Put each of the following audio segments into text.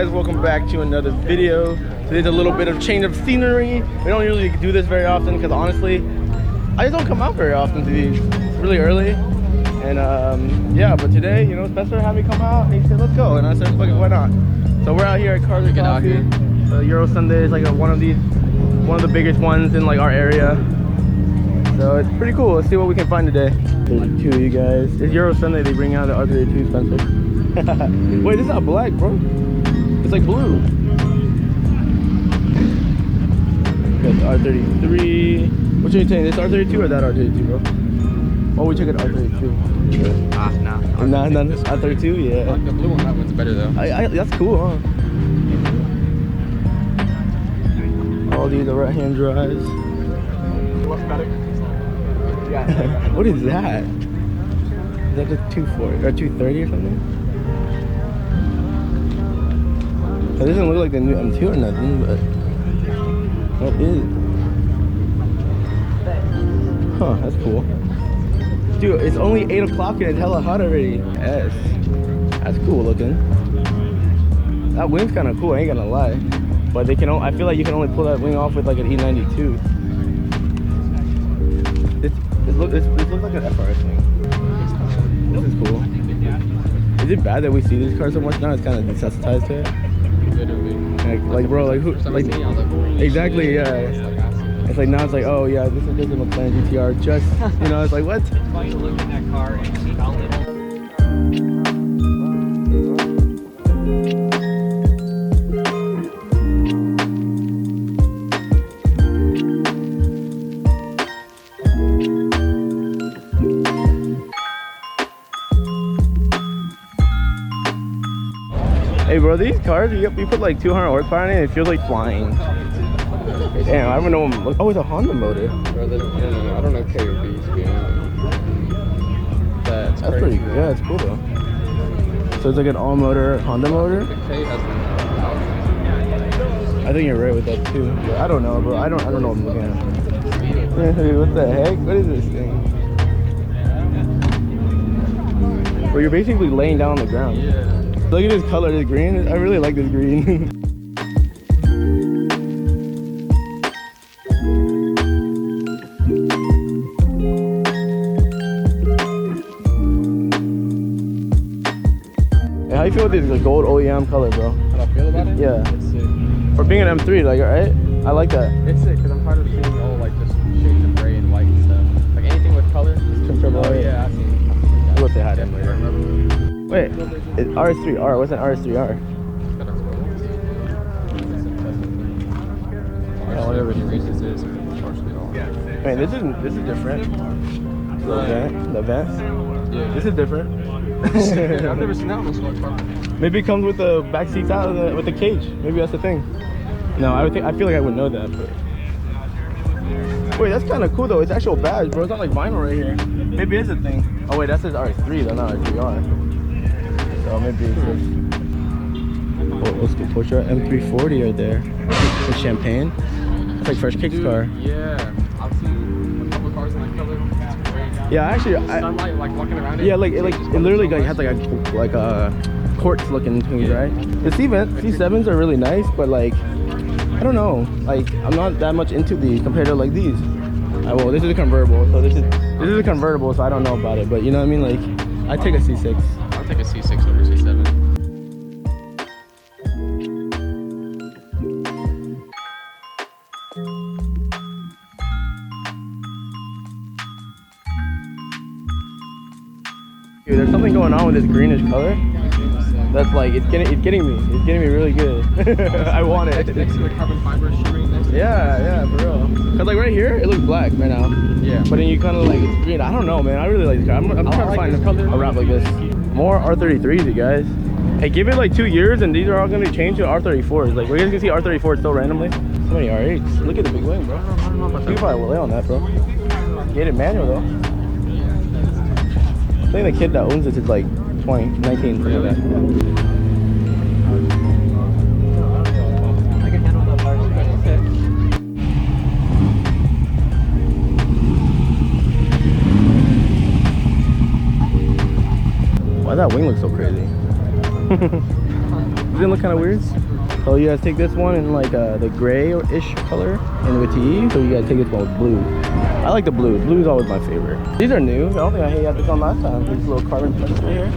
guys, welcome back to another video. Today's a little bit of change of scenery. We don't usually do this very often because honestly, I just don't come out very often to these. It's really early. And yeah, but today, you know, Spencer had me come out and he said, let's go. And I said, fuck it, why not? So we're out here at Cars and Coffee. Euro Sunday is like one of the biggest ones in like our area. So it's pretty cool. Let's see what we can find today. 32, you guys. It's Euro Sunday, they bring out the R32, Spencer. Wait, this is not black, bro. It's like blue. Got the R33. What are you saying? This R32 or that R32, bro? Oh, we took it R32. Nah, R32, yeah. I like the blue one, that one's better though. That's cool, huh? All these are right-hand drives. What is that? Is that the 240 or 230 or something? It doesn't look like the new M2 or nothing, but what is it? Huh, that's cool. Dude, it's only 8 o'clock and it's hella hot already. Yes. That's cool looking. That wing's kind of cool, I ain't gonna lie. But they can. I feel like you can only pull that wing off with like an E92. This looks like an FRS wing. This is cool. Is it bad that we see these cars so much now? It's kind of desensitized to it. Literally. Like bro, like who? Like exactly, yeah. It's like now it's like, oh yeah, this is just a McLaren GTR. Just you know, it's like what? It's funny to look in that car and see how little. Hey bro, these cars, you put like 200 horsepower in it, it feels like flying. Damn, I don't even know what it looks. Oh, it's a Honda motor. I don't know K or B's game. That's pretty good. Yeah, it's cool though. So it's like an all motor Honda motor? The K has I think you're right with that too. But I don't know, bro. I don't know what I'm looking at. What the heck? What is this thing? Well, you're basically laying down on the ground. Yeah. Look at this color, this green. I really like this green. Hey, how you feel with this gold OEM color, bro? How I feel about it? Yeah. It's sick. For being an M3, like, right? I like that. It's sick because I'm tired of seeing all like just shades of gray and white and stuff. Like anything with color. Oh yeah, I've seen. We'll say hi to him later. Wait, it's RS3R. What's an RS3R? Yeah, whatever the races is, partially all. Wait, this is different. The vent. Yeah. This is different. I've never seen that one so much. Maybe it comes with the back seats out with the cage. Maybe that's the thing. No, I feel like I would know that. But wait, that's kind of cool though. It's actual badge, bro. It's not like vinyl right here. Maybe it's a thing. Oh wait, that says RS3 though, not RS3R. So maybe it's just old school Porsche M340 right there. It's champagne. It's like fresh kicks car. Yeah, I've seen a couple cars in that color. It's great. Yeah, actually, sunlight, like walking around it. yeah, it literally like has like a quartz looking things, right? The C7s are really nice, but like I don't know, like I'm not that much into these compared to like these. Well, this is a convertible, so this is a convertible, so I don't know about it, but you know what I mean? Like I take a C6. I'll take a C6 over C7. Dude, there's something going on with this greenish color. That's like it's getting me really good. I want it. Next to the carbon fiber shimmering next to Yeah, for real. Cause like right here, it looks black right now. Yeah. But then you kind of like it's green. I don't know, man. I really like this car. I'm trying to find a wrap like this. More R33s, you guys. Hey, give it like 2 years, and these are all gonna be changed to R34s. Like we're gonna see R34s still randomly. So many R8s. Look at the big wing, bro. You probably will lay on that, bro. Get it manual though. I think the kid that owns this is like 20, 19, something like that. I can handle that part. Okay. Why that wing looks so crazy? Doesn't look look kind of weird. So you guys take this one in like the gray-ish color and with TE. So you guys take this one with blue. I like the blue. Blue is always my favorite. These are new. I don't think I had this on last time. These little carbon pieces right here.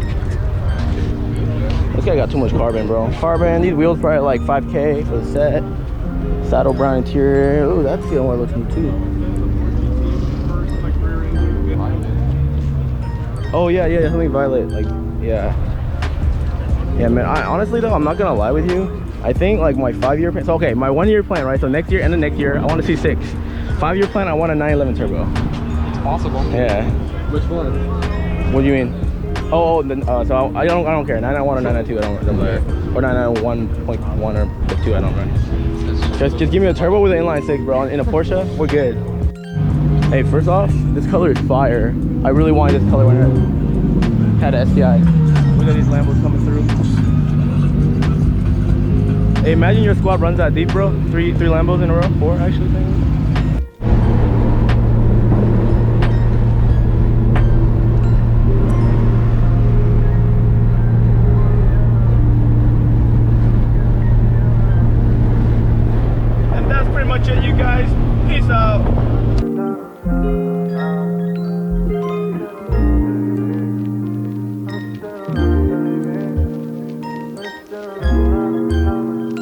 This guy got too much carbon, bro. Carbon. These wheels probably like 5K for the set. Saddle brown interior. Ooh, that's the one that looks new too. Oh yeah, something violet. Like, yeah, man. Honestly though, I'm not gonna lie with you. I think like my 5-year plan. So okay, my 1-year plan, right? So next year, end of next year, I want to see 6. 5-year plan, I want a 911 turbo. It's possible. Yeah. Which one? What do you mean? Oh, then so I don't care. 991 or 992, I don't care. Or 991.1 or 2, I don't run. Just give me a turbo with an inline 6, bro. In a Porsche, we're good. Hey, first off, this color is fire. I really wanted this color when I had an STI. Look at these Lambos coming through. Hey, imagine your squad runs that deep, bro. 3 Lambos in a row. 4 actually, maybe.